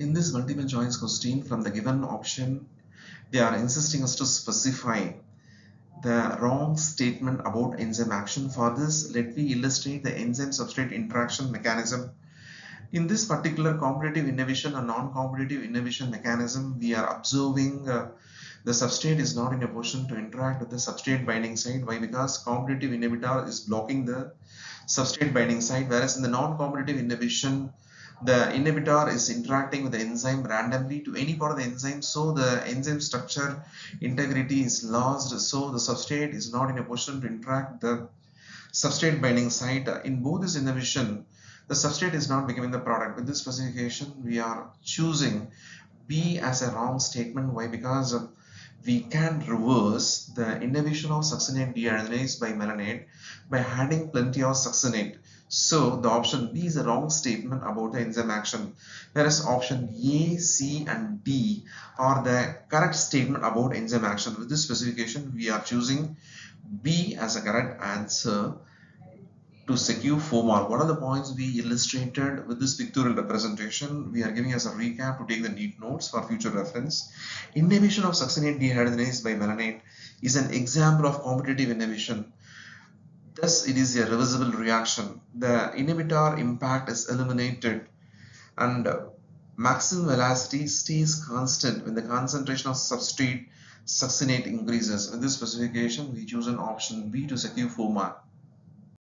In this multiple choice question, from the given option, they are insisting us to specify the wrong statement about enzyme action. For this, let me illustrate the enzyme substrate interaction mechanism. In this particular competitive inhibition or non-competitive inhibition mechanism, we are observing the substrate is not in a position to interact with the substrate binding site. Why? Because competitive inhibitor is blocking the substrate binding site, whereas in the non-competitive inhibition, the inhibitor is interacting with the enzyme randomly to any part of the enzyme, so the enzyme structure integrity is lost, so the substrate is not in a position to interact with the substrate binding site. In both this inhibition, the substrate is not becoming the product. With this specification, we are choosing B as a wrong statement. Why? Because we can reverse the inhibition of succinate dehydrogenase by melanate by adding plenty of succinate. So the option B is a wrong statement about the enzyme action, whereas option A, C and D are the correct statement about enzyme action. With this specification, we are choosing B as a correct answer to secure 4 marks. What are the points we illustrated with this pictorial representation? We are giving as a recap to take the NEET notes for future reference. Inhibition of succinate dehydrogenase by melanate is an example of competitive inhibition. Thus, it is a reversible reaction. The inhibitor impact is eliminated and maximum velocity stays constant when the concentration of substrate succinate increases. With this specification, we choose an option B to secure 4 marks.